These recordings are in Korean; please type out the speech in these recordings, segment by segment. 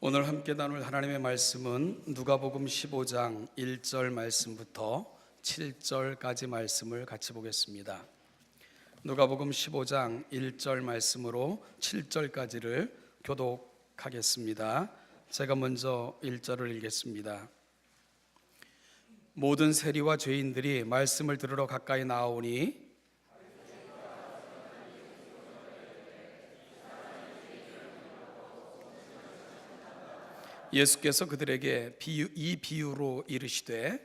오늘 함께 나눌 하나님의 말씀은 누가복음 15장 1절 말씀부터 7절까지 말씀을 같이 보겠습니다. 누가복음 15장 1절 말씀으로 7절까지를 교독하겠습니다. 제가 먼저 1절을 읽겠습니다. 모든 세리와 죄인들이 말씀을 들으러 가까이 나아오니 예수께서 그들에게 이 비유로 이르시되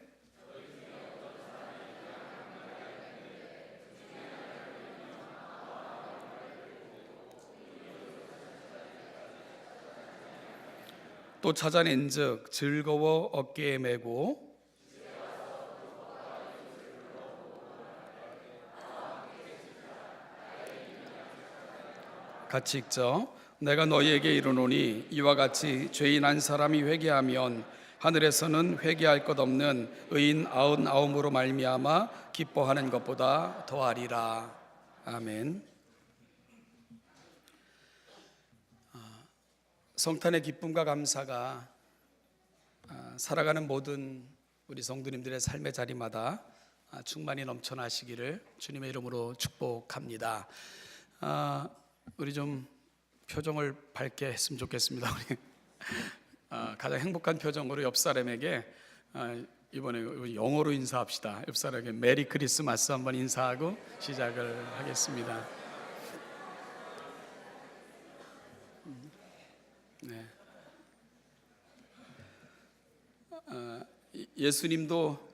또 찾아낸즉 즐거워 어깨에 메고 같이 읽죠. 내가 너희에게 이르노니 이와 같이 죄인 한 사람이 회개하면 하늘에서는 회개할 것 없는 의인 99으로 말미암아 기뻐하는 것보다 더하리라. 아멘. 성탄의 기쁨과 감사가 살아가는 모든 우리 성도님들의 삶의 자리마다 충만히 넘쳐나시기를 주님의 이름으로 축복합니다. 우리 좀 표정을 밝게 했으면 좋겠습니다. 우리 가장 행복한 표정으로 옆 사람에게 이번에 영어로 인사합시다. 옆 사람에게 메리 크리스마스 한번 인사하고 시작을 하겠습니다. 네. 예수님도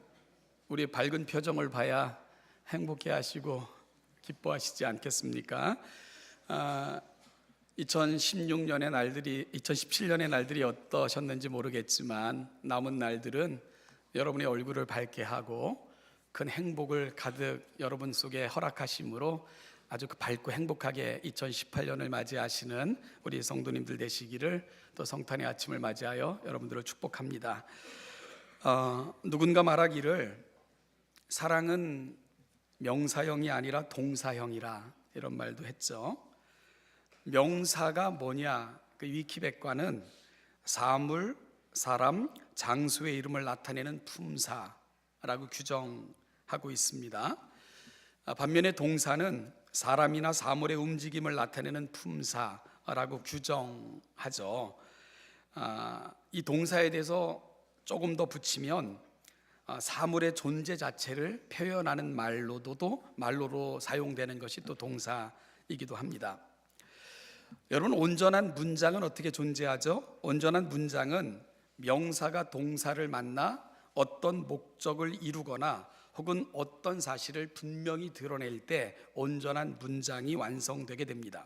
우리 밝은 표정을 봐야 행복해하시고 기뻐하시지 않겠습니까? 2016년의 날들이 2017년의 날들이 어떠셨는지 모르겠지만 남은 날들은 여러분의 얼굴을 밝게 하고 큰 행복을 가득 여러분 속에 허락하심으로 아주 밝고 행복하게 2018년을 맞이하시는 우리 성도님들 되시기를 또 성탄의 아침을 맞이하여 여러분들을 축복합니다. 누군가 말하기를 사랑은 명사형이 아니라 동사형이라 이런 말도 했죠. 명사가 뭐냐? 그 위키백과는 사물, 사람, 장소의 이름을 나타내는 품사라고 규정하고 있습니다. 반면에 동사는 사람이나 사물의 움직임을 나타내는 품사라고 규정하죠. 이 동사에 대해서 조금 더 붙이면 사물의 존재 자체를 표현하는 말로로 사용되는 것이 또 동사이기도 합니다. 여러분, 온전한 문장은 어떻게 존재하죠? 온전한 문장은 명사가 동사를 만나 어떤 목적을 이루거나 혹은 어떤 사실을 분명히 드러낼 때 온전한 문장이 완성되게 됩니다.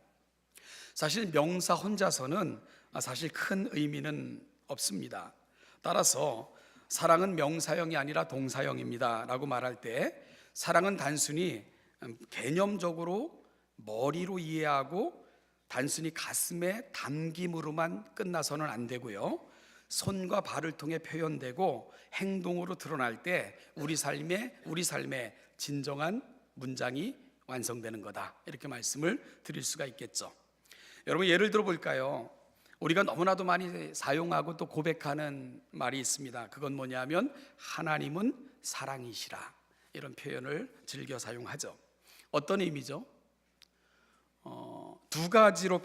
사실 명사 혼자서는 사실 큰 의미는 없습니다. 따라서 사랑은 명사형이 아니라 동사형입니다 라고 말할 때 사랑은 단순히 개념적으로 머리로 이해하고 단순히 가슴에 담김으로만 끝나서는 안 되고요, 손과 발을 통해 표현되고 행동으로 드러날 때 우리 삶에 진정한 문장이 완성되는 거다, 이렇게 말씀을 드릴 수가 있겠죠. 여러분, 예를 들어 볼까요? 우리가 너무나도 많이 사용하고 또 고백하는 말이 있습니다. 그건 뭐냐면 하나님은 사랑이시라, 이런 표현을 즐겨 사용하죠. 어떤 의미죠? 두 가지를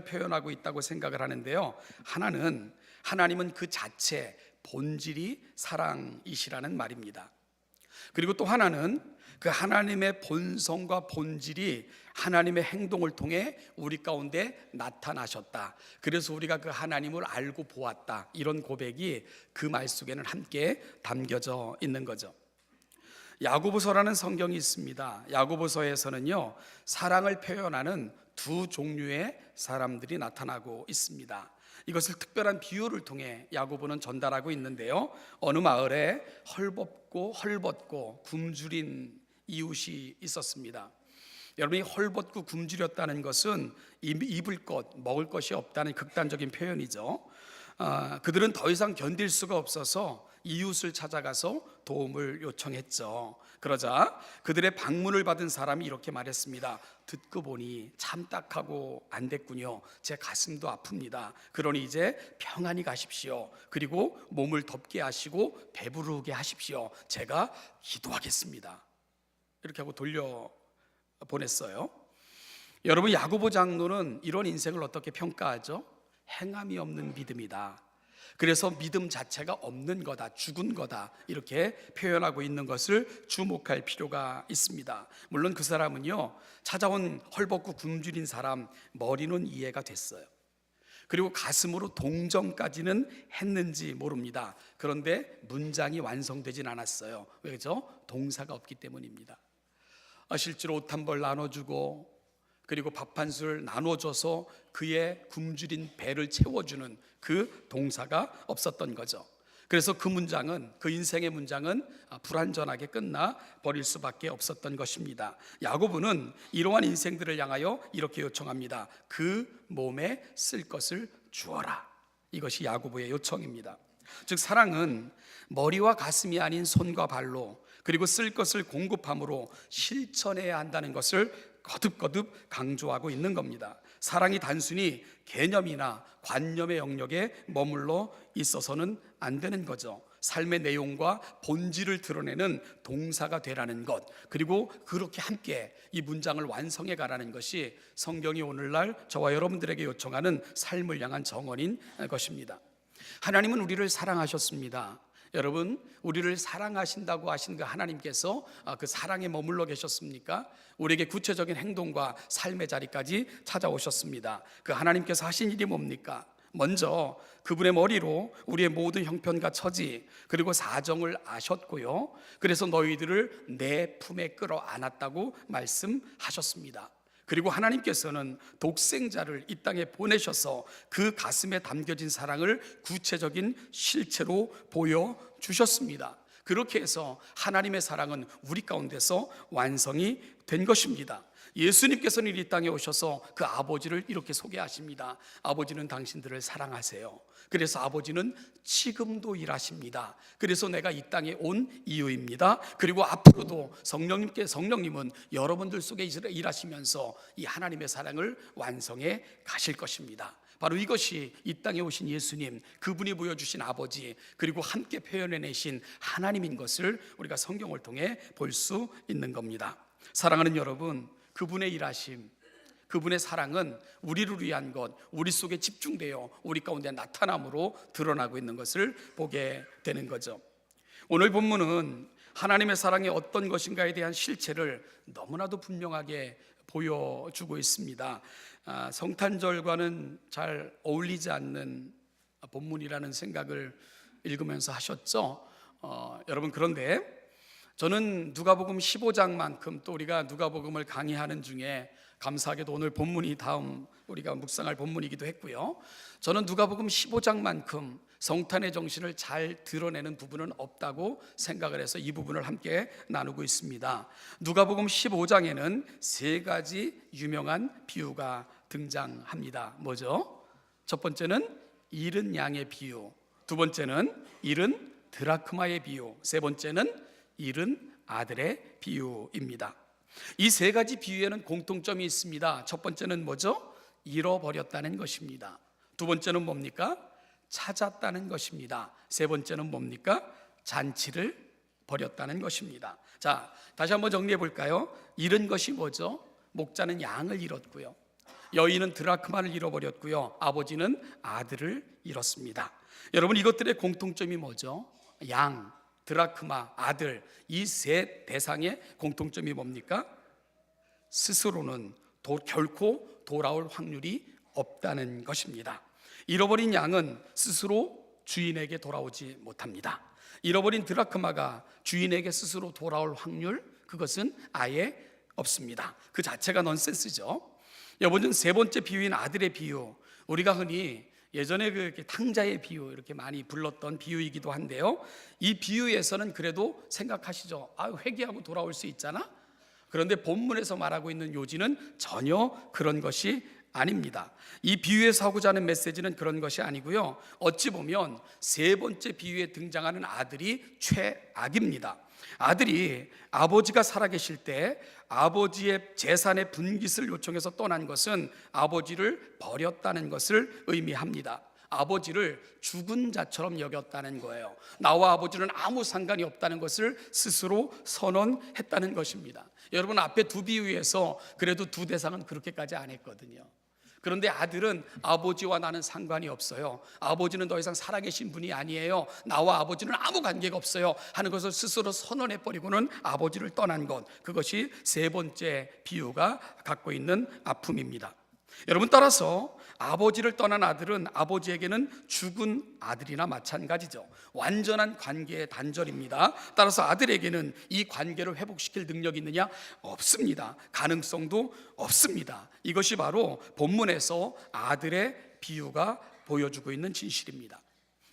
표현하고 있다고 생각을 하는데요. 하나님은 그 자체 본질이 사랑이시라는 말입니다. 그리고 또 하나는 그 하나님의 본성과 본질이 하나님의 행동을 통해 우리 가운데 나타나셨다. 그래서 우리가 그 하나님을 알고 보았다. 이런 고백이 그 말 속에는 함께 담겨져 있는 거죠. 야고보서라는 성경이 있습니다. 야고보서에서는요, 사랑을 표현하는 두 종류의 사람들이 나타나고 있습니다. 이것을 특별한 비유를 통해 야고보는 전달하고 있는데요, 어느 마을에 헐벗고 굶주린 이웃이 있었습니다. 여러분이 헐벗고 굶주렸다는 것은 입을 것, 먹을 것이 없다는 극단적인 표현이죠. 그들은 더 이상 견딜 수가 없어서 이웃을 찾아가서 도움을 요청했죠. 그러자 그들의 방문을 받은 사람이 이렇게 말했습니다. 듣고 보니 참 딱하고 안 됐군요. 제 가슴도 아픕니다. 그러니 이제 평안히 가십시오. 그리고 몸을 덥게 하시고 배부르게 하십시오. 제가 기도하겠습니다. 이렇게 하고 돌려 보냈어요. 여러분, 야고보 장로는 이런 인생을 어떻게 평가하죠? 행함이 없는 믿음이다. 그래서 믿음 자체가 없는 거다, 죽은 거다, 이렇게 표현하고 있는 것을 주목할 필요가 있습니다. 물론 그 사람은요, 찾아온 헐벗고 굶주린 사람 머리는 이해가 됐어요. 그리고 가슴으로 동정까지는 했는지 모릅니다. 그런데 문장이 완성되진 않았어요. 왜죠? 동사가 없기 때문입니다. 실제로 옷 한 벌 나눠주고, 그리고 밥 한 술 나눠줘서 그의 굶주린 배를 채워주는 그 동사가 없었던 거죠. 그래서 그 문장은, 그 인생의 문장은 불완전하게 끝나 버릴 수밖에 없었던 것입니다. 야고보는 이러한 인생들을 향하여 이렇게 요청합니다. 그 몸에 쓸 것을 주어라. 이것이 야고보의 요청입니다. 즉, 사랑은 머리와 가슴이 아닌 손과 발로, 그리고 쓸 것을 공급함으로 실천해야 한다는 것을 거듭거듭 강조하고 있는 겁니다. 사랑이 단순히 개념이나 관념의 영역에 머물러 있어서는 안 되는 거죠. 삶의 내용과 본질을 드러내는 동사가 되라는 것, 그리고 그렇게 함께 이 문장을 완성해 가라는 것이 성경이 오늘날 저와 여러분들에게 요청하는 삶을 향한 정언인 것입니다. 하나님은 우리를 사랑하셨습니다. 여러분, 우리를 사랑하신다고 하신 그 하나님께서 그 사랑에 머물러 계셨습니까? 우리에게 구체적인 행동과 삶의 자리까지 찾아오셨습니다. 그 하나님께서 하신 일이 뭡니까? 먼저 그분의 머리로 우리의 모든 형편과 처지, 그리고 사정을 아셨고요, 그래서 너희들을 내 품에 끌어안았다고 말씀하셨습니다. 그리고 하나님께서는 독생자를 이 땅에 보내셔서 그 가슴에 담겨진 사랑을 구체적인 실체로 보여주셨습니다. 그렇게 해서 하나님의 사랑은 우리 가운데서 완성이 된 것입니다. 예수님께서는 이 땅에 오셔서 그 아버지를 이렇게 소개하십니다. 아버지는 당신들을 사랑하세요. 그래서 아버지는 지금도 일하십니다. 그래서 내가 이 땅에 온 이유입니다. 그리고 앞으로도 성령님은 여러분들 속에 일하시면서 이 하나님의 사랑을 완성해 가실 것입니다. 바로 이것이 이 땅에 오신 예수님, 그분이 보여주신 아버지, 그리고 함께 표현해내신 하나님인 것을 우리가 성경을 통해 볼 수 있는 겁니다. 사랑하는 여러분, 그분의 일하심, 그분의 사랑은 우리를 위한 것, 우리 속에 집중되어 우리 가운데 나타남으로 드러나고 있는 것을 보게 되는 거죠. 오늘 본문은 하나님의 사랑이 어떤 것인가에 대한 실체를 너무나도 분명하게 보여주고 있습니다. 성탄절과는 잘 어울리지 않는 본문이라는 생각을 읽으면서 하셨죠. 여러분, 그런데 저는 누가복음 15장만큼, 또 우리가 누가복음을 강의하는 중에 감사하게도 오늘 본문이 다음 우리가 묵상할 본문이기도 했고요, 저는 누가복음 15장만큼 성탄의 정신을 잘 드러내는 부분은 없다고 생각을 해서 이 부분을 함께 나누고 있습니다. 누가복음 15장에는 세 가지 유명한 비유가 등장합니다. 뭐죠? 첫 번째는 잃은 양의 비유, 두 번째는 잃은 드라크마의 비유, 세 번째는 잃은 아들의 비유입니다. 이 세 가지 비유에는 공통점이 있습니다. 첫 번째는 뭐죠? 잃어버렸다는 것입니다. 두 번째는 뭡니까? 찾았다는 것입니다. 세 번째는 뭡니까? 잔치를 벌였다는 것입니다. 자, 다시 한번 정리해 볼까요? 잃은 것이 뭐죠? 목자는 양을 잃었고요, 여인은 드라크마를 잃어버렸고요, 아버지는 아들을 잃었습니다. 여러분, 이것들의 공통점이 뭐죠? 양, 드라크마, 아들, 이 세 대상의 공통점이 뭡니까? 스스로는 결코 돌아올 확률이 없다는 것입니다. 잃어버린 양은 스스로 주인에게 돌아오지 못합니다. 잃어버린 드라크마가 주인에게 스스로 돌아올 확률, 그것은 아예 없습니다. 그 자체가 넌센스죠. 여러분, 세 번째 비유인 아들의 비유, 우리가 흔히 예전에 그 탕자의 비유 이렇게 많이 불렀던 비유이기도 한데요, 이 비유에서는 그래도 생각하시죠. 회개하고 돌아올 수 있잖아. 그런데 본문에서 말하고 있는 요지는 전혀 그런 것이 아닙니다. 이 비유에서 하고자 하는 메시지는 그런 것이 아니고요, 어찌 보면 세 번째 비유에 등장하는 아들이 최악입니다. 아들이 아버지가 살아계실 때 아버지의 재산의 분깃을 요청해서 떠난 것은 아버지를 버렸다는 것을 의미합니다. 아버지를 죽은 자처럼 여겼다는 거예요. 나와 아버지는 아무 상관이 없다는 것을 스스로 선언했다는 것입니다. 여러분, 앞에 두 비유에서 그래도 두 대상은 그렇게까지 안 했거든요. 그런데 아들은 아버지와 나는 상관이 없어요. 아버지는 더 이상 살아계신 분이 아니에요. 나와 아버지는 아무 관계가 없어요 하는 것을 스스로 선언해버리고는 아버지를 떠난 것, 그것이 세 번째 비유가 갖고 있는 아픔입니다. 여러분, 따라서 아버지를 떠난 아들은 아버지에게는 죽은 아들이나 마찬가지죠. 완전한 관계의 단절입니다. 따라서 아들에게는 이 관계를 회복시킬 능력이 있느냐? 없습니다. 가능성도 없습니다. 이것이 바로 본문에서 아들의 비유가 보여주고 있는 진실입니다.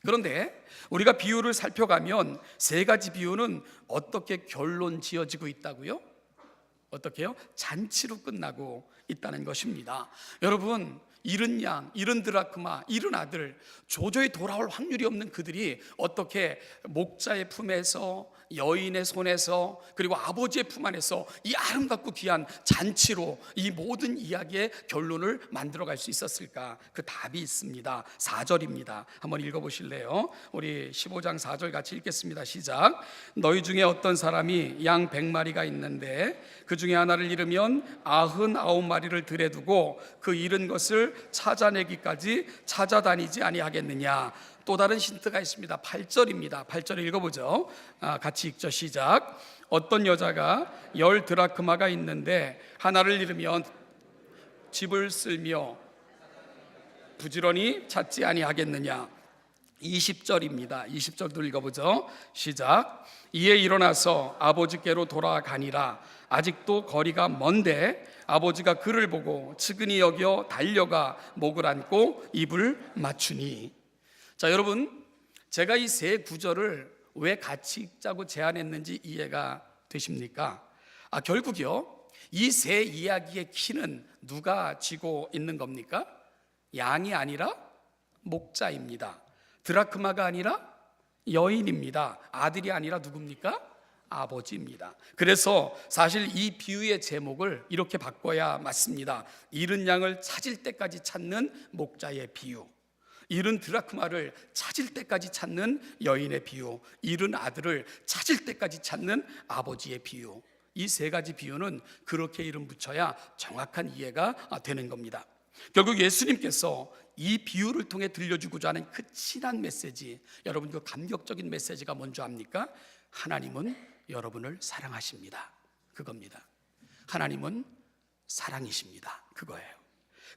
그런데 우리가 비유를 살펴가면 세 가지 비유는 어떻게 결론 지어지고 있다고요? 어떻게요? 잔치로 끝나고 있다는 것입니다. 여러분, 잃은 양, 잃은 드라크마, 잃은 아들, 도저히 돌아올 확률이 없는 그들이 어떻게 목자의 품에서, 여인의 손에서, 그리고 아버지의 품 안에서 이 아름답고 귀한 잔치로 이 모든 이야기의 결론을 만들어갈 수 있었을까? 그 답이 있습니다. 4절입니다. 한번 읽어보실래요? 우리 15장 4절 같이 읽겠습니다. 시작. 너희 중에 어떤 사람이 양 100마리가 있는데 그 중에 하나를 잃으면 99마리를 들에 두고 그 잃은 것을 찾아내기까지 찾아다니지 아니하겠느냐? 또 다른 힌트가 있습니다. 8절입니다. 8절 읽어보죠. 같이 읽죠. 시작. 어떤 여자가 10 드라크마가 있는데 하나를 잃으면 집을 쓸며 부지런히 찾지 아니하겠느냐? 20절입니다. 20절도 읽어보죠. 시작. 이에 일어나서 아버지께로 돌아가니라. 아직도 거리가 먼데 아버지가 그를 보고 측은히 여겨 달려가 목을 안고 입을 맞추니. 자, 여러분, 제가 이 세 구절을 왜 같이 읽자고 제안했는지 이해가 되십니까? 결국요, 이 세 이야기의 키는 누가 쥐고 있는 겁니까? 양이 아니라 목자입니다. 드라크마가 아니라 여인입니다. 아들이 아니라 누굽니까? 아버지입니다. 그래서 사실 이 비유의 제목을 이렇게 바꿔야 맞습니다. 잃은 양을 찾을 때까지 찾는 목자의 비유, 잃은 드라크마를 찾을 때까지 찾는 여인의 비유, 잃은 아들을 찾을 때까지 찾는 아버지의 비유. 이 세 가지 비유는 그렇게 이름 붙여야 정확한 이해가 되는 겁니다. 결국 예수님께서 이 비유를 통해 들려주고자 하는 그 진한 메시지, 여러분 그 감격적인 메시지가 뭔지 압니까? 하나님은 여러분을 사랑하십니다. 그겁니다. 하나님은 사랑이십니다. 그거예요.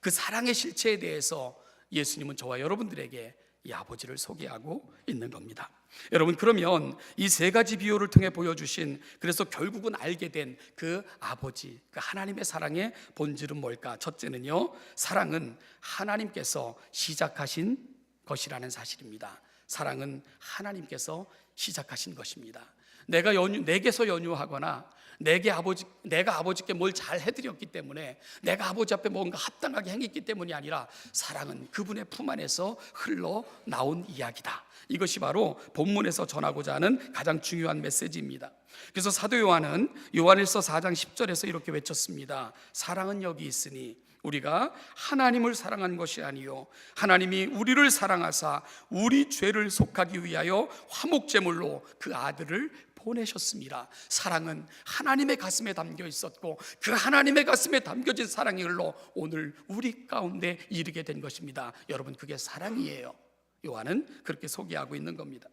그 사랑의 실체에 대해서 예수님은 저와 여러분들에게 이 아버지를 소개하고 있는 겁니다. 여러분, 그러면 이 세 가지 비유를 통해 보여주신, 그래서 결국은 알게 된 그 아버지, 그 하나님의 사랑의 본질은 뭘까? 첫째는요, 사랑은 하나님께서 시작하신 것이라는 사실입니다. 사랑은 하나님께서 시작하신 것입니다. 내게서 연유하거나 내가 아버지께 뭘 잘 해드렸기 때문에, 내가 아버지 앞에 뭔가 합당하게 행했기 때문이 아니라 사랑은 그분의 품 안에서 흘러나온 이야기다. 이것이 바로 본문에서 전하고자 하는 가장 중요한 메시지입니다. 그래서 사도 요한은 요한일서 4장 10절에서 이렇게 외쳤습니다. 사랑은 여기 있으니 우리가 하나님을 사랑한 것이 아니요 하나님이 우리를 사랑하사 우리 죄를 속하기 위하여 화목제물로 그 아들을 보내셨습니다. 사랑은 하나님의 가슴에 담겨 있었고 그 하나님의 가슴에 담겨진 사랑이 흘러 오늘 우리 가운데 이르게 된 것입니다. 여러분, 그게 사랑이에요. 요한은 그렇게 소개하고 있는 겁니다.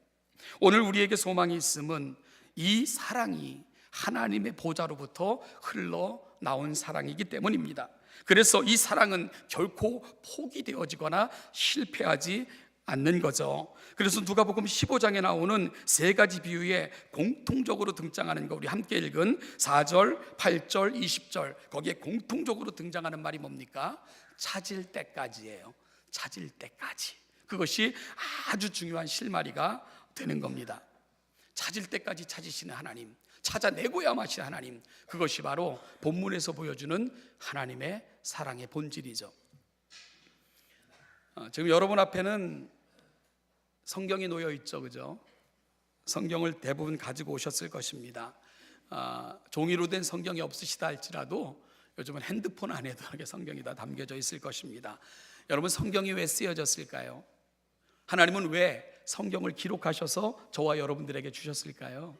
오늘 우리에게 소망이 있음은 이 사랑이 하나님의 보좌로부터 흘러나온 사랑이기 때문입니다. 그래서 이 사랑은 결코 포기되어지거나 실패하지 않는 거죠. 그래서 누가복음 15장에 나오는 세 가지 비유에 공통적으로 등장하는 거, 우리 함께 읽은 4절, 8절, 20절, 거기에 공통적으로 등장하는 말이 뭡니까? 찾을 때까지예요. 찾을 때까지. 그것이 아주 중요한 실마리가 되는 겁니다. 찾을 때까지 찾으시는 하나님, 찾아내고야 마실 하나님, 그것이 바로 본문에서 보여주는 하나님의 사랑의 본질이죠. 지금 여러분 앞에는 성경이 놓여 있죠, 그죠? 성경을 대부분 가지고 오셨을 것입니다. 종이로 된 성경이 없으시다 할지라도 요즘은 핸드폰 안에도 이렇게 성경이 다 담겨져 있을 것입니다. 여러분, 성경이 왜 쓰여졌을까요? 하나님은 왜 성경을 기록하셔서 저와 여러분들에게 주셨을까요?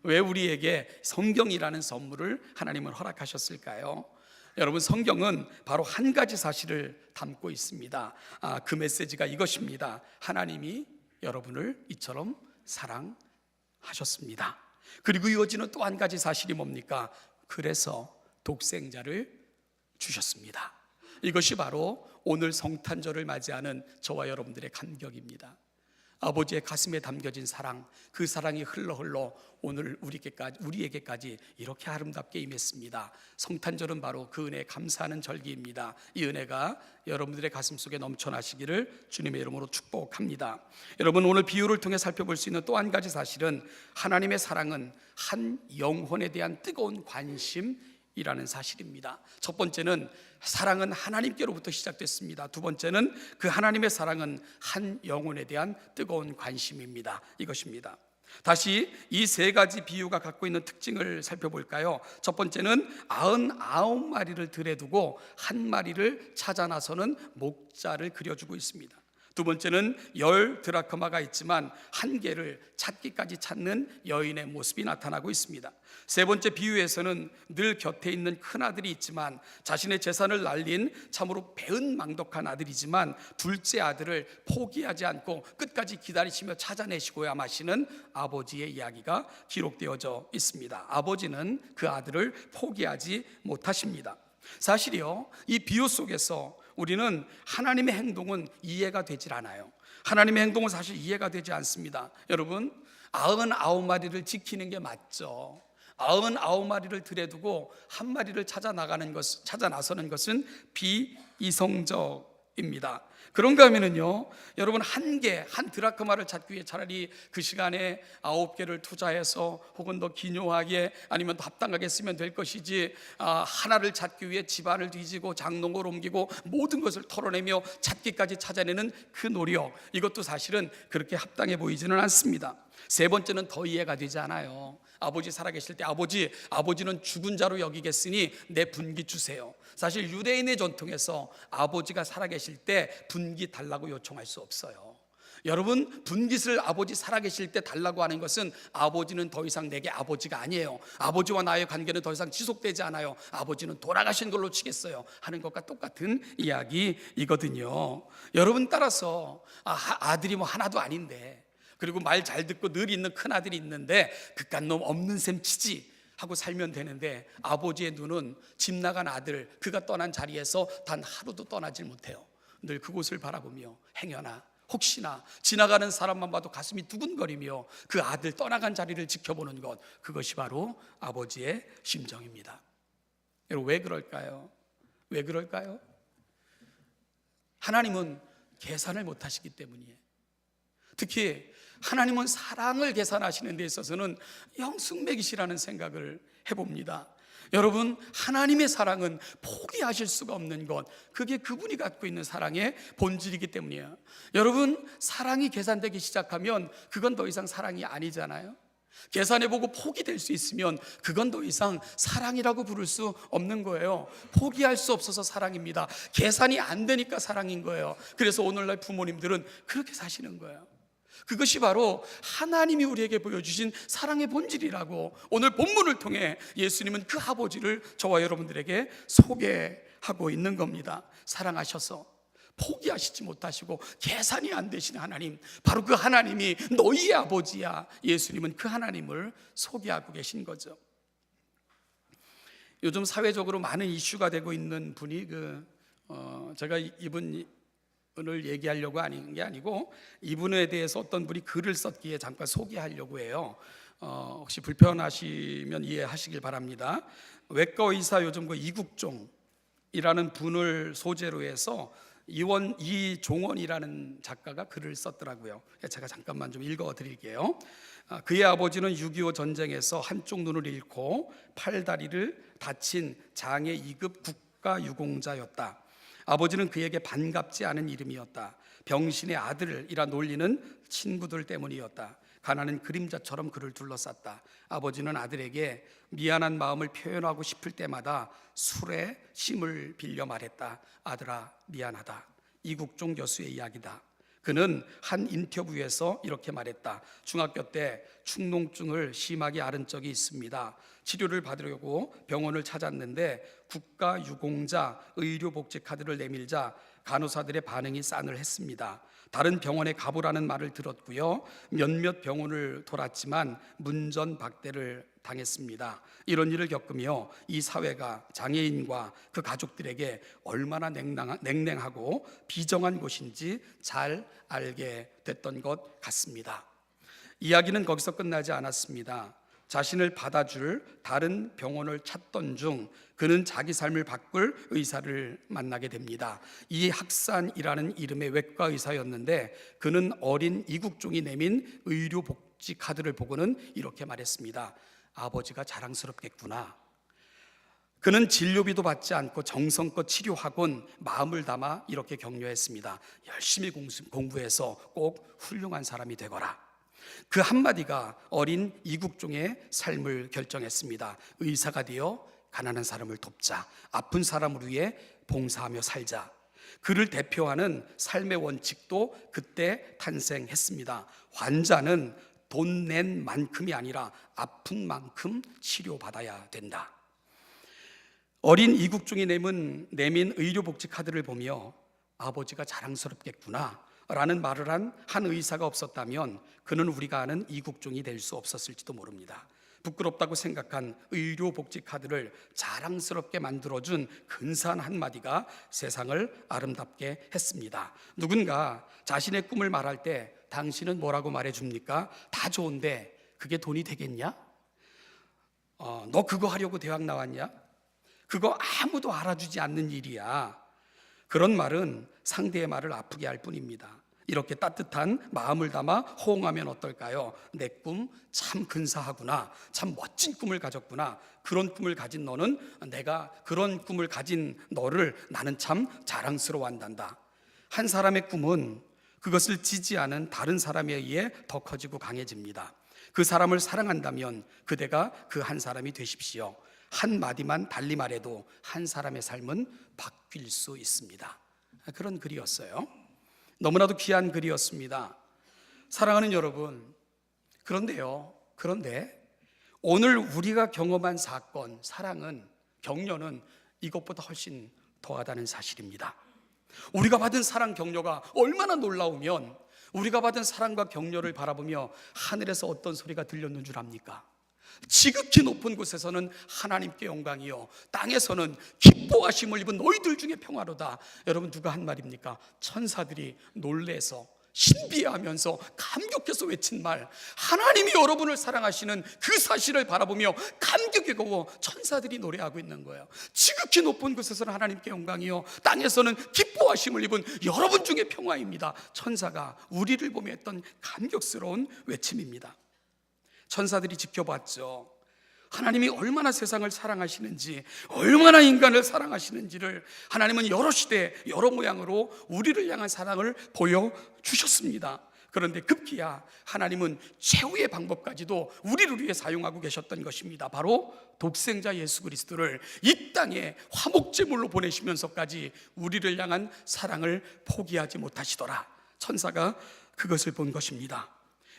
왜 우리에게 성경이라는 선물을 하나님은 허락하셨을까요? 여러분, 성경은 바로 한 가지 사실을 담고 있습니다. 그 메시지가 이것입니다. 하나님이 여러분을 이처럼 사랑하셨습니다. 그리고 이어지는 또 한 가지 사실이 뭡니까? 그래서 독생자를 주셨습니다. 이것이 바로 오늘 성탄절을 맞이하는 저와 여러분들의 감격입니다. 아버지의 가슴에 담겨진 사랑, 그 사랑이 흘러 오늘 우리에게까지 이렇게 아름답게 임했습니다. 성탄절은 바로 그 은혜에 감사하는 절기입니다. 이 은혜가 여러분들의 가슴 속에 넘쳐나시기를 주님의 이름으로 축복합니다. 여러분, 오늘 비유를 통해 살펴볼 수 있는 또 한 가지 사실은 하나님의 사랑은 한 영혼에 대한 뜨거운 관심이라는 사실입니다. 첫 번째는 사랑은 하나님께로부터 시작됐습니다. 두 번째는 그 하나님의 사랑은 한 영혼에 대한 뜨거운 관심입니다. 이것입니다. 다시 이 세 가지 비유가 갖고 있는 특징을 살펴볼까요? 첫 번째는 99마리를 들에 두고 한 마리를 찾아 나서는 목자를 그려주고 있습니다. 두 번째는 10 드라크마가 있지만 한 개를 찾기까지 찾는 여인의 모습이 나타나고 있습니다. 세 번째 비유에서는 늘 곁에 있는 큰아들이 있지만 자신의 재산을 날린 참으로 배은망덕한 아들이지만 둘째 아들을 포기하지 않고 끝까지 기다리시며 찾아내시고야 마시는 아버지의 이야기가 기록되어져 있습니다. 아버지는 그 아들을 포기하지 못하십니다. 사실이요, 이 비유 속에서 우리는 하나님의 행동은 이해가 되질 않아요. 하나님의 행동은 사실 이해가 되지 않습니다. 여러분, 99마리를 지키는 게 맞죠. 99마리를 들여두고 한 마리를 찾아 나서는 것은 비이성적입니다. 그런가 하면은요, 여러분, 한 드라크마를 찾기 위해 차라리 그 시간에 9개를 투자해서 혹은 더 기묘하게 아니면 더 합당하게 쓰면 될 것이지, 하나를 찾기 위해 집안을 뒤지고 장롱을 옮기고 모든 것을 털어내며 찾기까지 찾아내는 그 노력, 이것도 사실은 그렇게 합당해 보이지는 않습니다. 세 번째는 더 이해가 되지 않아요. 아버지 살아계실 때 아버지는 죽은 자로 여기겠으니 내 분기 주세요. 사실 유대인의 전통에서 아버지가 살아계실 때 분기 달라고 요청할 수 없어요. 여러분, 분깃을 아버지 살아계실 때 달라고 하는 것은 아버지는 더 이상 내게 아버지가 아니에요. 아버지와 나의 관계는 더 이상 지속되지 않아요. 아버지는 돌아가신 걸로 치겠어요 하는 것과 똑같은 이야기이거든요. 여러분, 따라서 아들이 하나도 아닌데, 그리고 말 잘 듣고 늘 있는 큰아들이 있는데 그깟 놈 없는 셈 치지 하고 살면 되는데, 아버지의 눈은 집 나간 아들, 그가 떠난 자리에서 단 하루도 떠나질 못해요. 늘 그곳을 바라보며 행여나 혹시나 지나가는 사람만 봐도 가슴이 두근거리며 그 아들 떠나간 자리를 지켜보는 것, 그것이 바로 아버지의 심정입니다. 여러분, 왜 그럴까요? 왜 그럴까요? 하나님은 계산을 못하시기 때문이에요. 특히 하나님은 사랑을 계산하시는 데 있어서는 영승맥이시라는 생각을 해봅니다. 여러분, 하나님의 사랑은 포기하실 수가 없는 것, 그게 그분이 갖고 있는 사랑의 본질이기 때문이에요. 여러분, 사랑이 계산되기 시작하면 그건 더 이상 사랑이 아니잖아요. 계산해보고 포기될 수 있으면 그건 더 이상 사랑이라고 부를 수 없는 거예요. 포기할 수 없어서 사랑입니다. 계산이 안 되니까 사랑인 거예요. 그래서 오늘날 부모님들은 그렇게 사시는 거예요. 그것이 바로 하나님이 우리에게 보여주신 사랑의 본질이라고 오늘 본문을 통해 예수님은 그 아버지를 저와 여러분들에게 소개하고 있는 겁니다. 사랑하셔서 포기하시지 못하시고 계산이 안 되시는 하나님, 바로 그 하나님이 너희의 아버지야. 예수님은 그 하나님을 소개하고 계신 거죠. 요즘 사회적으로 많은 이슈가 되고 있는 분이 제가 이분을 얘기하려고 하는 게 아니고, 이분에 대해서 어떤 분이 글을 썼기에 잠깐 소개하려고 해요. 혹시 불편하시면 이해하시길 바랍니다. 외과 의사 요즘 이국종이라는 분을 소재로 해서 이종원이라는 작가가 글을 썼더라고요. 제가 잠깐만 좀 읽어드릴게요. 그의 아버지는 6.25 전쟁에서 한쪽 눈을 잃고 팔다리를 다친 장애 2급 국가유공자였다. 아버지는 그에게 반갑지 않은 이름이었다. 병신의 아들이라 놀리는 친구들 때문이었다. 가난은 그림자처럼 그를 둘러쌌다. 아버지는 아들에게 미안한 마음을 표현하고 싶을 때마다 술에 심을 빌려 말했다. 아들아, 미안하다. 이국종 교수의 이야기다. 그는 한 인터뷰에서 이렇게 말했다. 중학교 때 축농증을 심하게 앓은 적이 있습니다. 치료를 받으려고 병원을 찾았는데 국가유공자 의료복지카드를 내밀자 간호사들의 반응이 싸늘했습니다. 다른 병원에 가보라는 말을 들었고요. 몇몇 병원을 돌았지만 문전박대를 당했습니다. 이런 일을 겪으며 이 사회가 장애인과 그 가족들에게 얼마나 냉랭하고 비정한 곳인지 잘 알게 됐던 것 같습니다. 이야기는 거기서 끝나지 않았습니다. 자신을 받아줄 다른 병원을 찾던 중 그는 자기 삶을 바꿀 의사를 만나게 됩니다. 이학산이라는 이름의 외과 의사였는데 그는 어린 이국종이 내민 의료복지 카드를 보고는 이렇게 말했습니다. 아버지가 자랑스럽겠구나. 그는 진료비도 받지 않고 정성껏 치료하곤 마음을 담아 이렇게 격려했습니다. 열심히 공부해서 꼭 훌륭한 사람이 되거라. 그 한마디가 어린 이국종의 삶을 결정했습니다. 의사가 되어 가난한 사람을 돕자, 아픈 사람을 위해 봉사하며 살자. 그를 대표하는 삶의 원칙도 그때 탄생했습니다. 환자는 돈 낸 만큼이 아니라 아픈 만큼 치료받아야 된다. 어린 이국종이 내민 의료복지 카드를 보며 아버지가 자랑스럽겠구나 라는 말을 한 의사가 없었다면 그는 우리가 아는 이국종이 될 수 없었을지도 모릅니다. 부끄럽다고 생각한 의료복지 카드를 자랑스럽게 만들어준 근사한 한마디가 세상을 아름답게 했습니다. 누군가 자신의 꿈을 말할 때 당신은 뭐라고 말해줍니까? 다 좋은데 그게 돈이 되겠냐? 너 그거 하려고 대학 나왔냐? 그거 아무도 알아주지 않는 일이야. 그런 말은 상대의 말을 아프게 할 뿐입니다. 이렇게 따뜻한 마음을 담아 호응하면 어떨까요? 내 꿈 참 근사하구나. 참 멋진 꿈을 가졌구나. 그런 꿈을 가진 너는 내가 그런 꿈을 가진 너를 나는 참 자랑스러워한단다. 한 사람의 꿈은 그것을 지지하는 다른 사람에 의해 더 커지고 강해집니다. 그 사람을 사랑한다면 그대가 그 한 사람이 되십시오. 한 마디만 달리 말해도 한 사람의 삶은 바뀔 수 있습니다. 그런 글이었어요. 너무나도 귀한 글이었습니다. 사랑하는 여러분, 그런데 오늘 우리가 경험한 사건, 사랑은, 격려는 이것보다 훨씬 더하다는 사실입니다. 우리가 받은 사랑 격려가 얼마나 놀라우면 우리가 받은 사랑과 격려를 바라보며 하늘에서 어떤 소리가 들렸는 줄 압니까? 지극히 높은 곳에서는 하나님께 영광이요 땅에서는 기뻐하심을 입은 너희들 중에 평화로다. 여러분, 누가 한 말입니까? 천사들이 놀래서 신비해하면서 감격해서 외친 말, 하나님이 여러분을 사랑하시는 그 사실을 바라보며 감격에 겨워 천사들이 노래하고 있는 거예요. 지극히 높은 곳에서는 하나님께 영광이요 땅에서는 기뻐하심을 입은 여러분 중에 평화입니다. 천사가 우리를 보며 했던 감격스러운 외침입니다. 천사들이 지켜봤죠. 하나님이 얼마나 세상을 사랑하시는지, 얼마나 인간을 사랑하시는지를 하나님은 여러 시대 여러 모양으로 우리를 향한 사랑을 보여주셨습니다. 그런데 급기야 하나님은 최후의 방법까지도 우리를 위해 사용하고 계셨던 것입니다. 바로 독생자 예수 그리스도를 이 땅에 화목제물로 보내시면서까지 우리를 향한 사랑을 포기하지 못하시더라. 천사가 그것을 본 것입니다.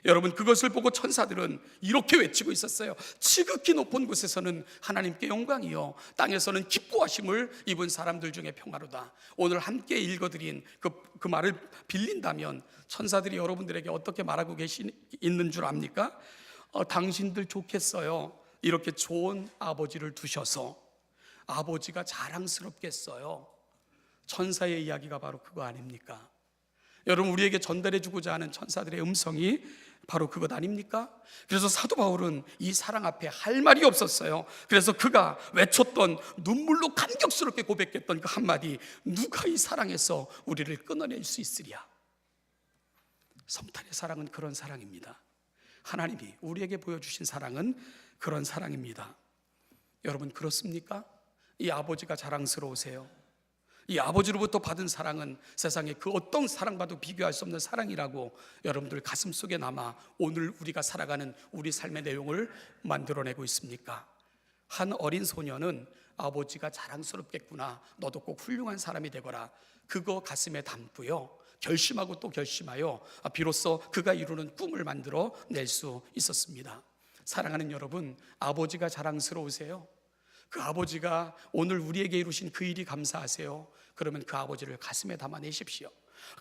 여러분, 그것을 보고 천사들은 이렇게 외치고 있었어요. 지극히 높은 곳에서는 하나님께 영광이요 땅에서는 기뻐하심을 입은 사람들 중에 평화로다. 오늘 함께 읽어드린 그 말을 빌린다면 천사들이 여러분들에게 어떻게 말하고 있는 줄 압니까? 당신들 좋겠어요. 이렇게 좋은 아버지를 두셔서 아버지가 자랑스럽겠어요. 천사의 이야기가 바로 그거 아닙니까? 여러분, 우리에게 전달해주고자 하는 천사들의 음성이 바로 그것 아닙니까? 그래서 사도 바울은 이 사랑 앞에 할 말이 없었어요. 그래서 그가 외쳤던, 눈물로 감격스럽게 고백했던 그 한마디, 누가 이 사랑에서 우리를 끊어낼 수 있으랴. 성탄의 사랑은 그런 사랑입니다. 하나님이 우리에게 보여주신 사랑은 그런 사랑입니다. 여러분, 그렇습니까? 이 아버지가 자랑스러우세요? 이 아버지로부터 받은 사랑은 세상에 그 어떤 사랑과도 비교할 수 없는 사랑이라고 여러분들 가슴속에 남아 오늘 우리가 살아가는 우리 삶의 내용을 만들어내고 있습니까? 한 어린 소녀는 아버지가 자랑스럽겠구나, 너도 꼭 훌륭한 사람이 되거라, 그거 가슴에 담고요, 결심하고 또 결심하여 비로소 그가 이루는 꿈을 만들어 낼 수 있었습니다. 사랑하는 여러분, 아버지가 자랑스러우세요? 그 아버지가 오늘 우리에게 이루신 그 일이 감사하세요? 그러면 그 아버지를 가슴에 담아내십시오.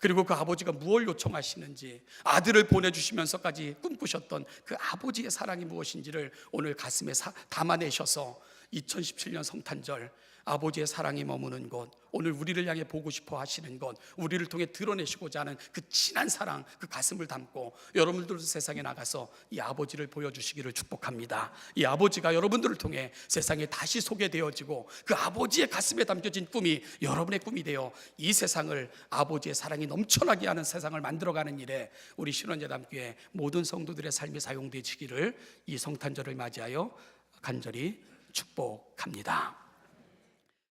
그리고 그 아버지가 무엇을 요청하시는지, 아들을 보내주시면서까지 꿈꾸셨던 그 아버지의 사랑이 무엇인지를 오늘 가슴에 담아내셔서 2017년 성탄절, 아버지의 사랑이 머무는 곳, 오늘 우리를 향해 보고 싶어 하시는 것, 우리를 통해 드러내시고자 하는 그 진한 사랑, 그 가슴을 담고 여러분들도 세상에 나가서 이 아버지를 보여주시기를 축복합니다. 이 아버지가 여러분들을 통해 세상에 다시 소개되어지고 그 아버지의 가슴에 담겨진 꿈이 여러분의 꿈이 되어 이 세상을 아버지의 사랑이 넘쳐나게 하는 세상을 만들어가는 일에 우리 신원예담교회 모든 성도들의 삶이 사용되시기를 이 성탄절을 맞이하여 간절히 축복합니다.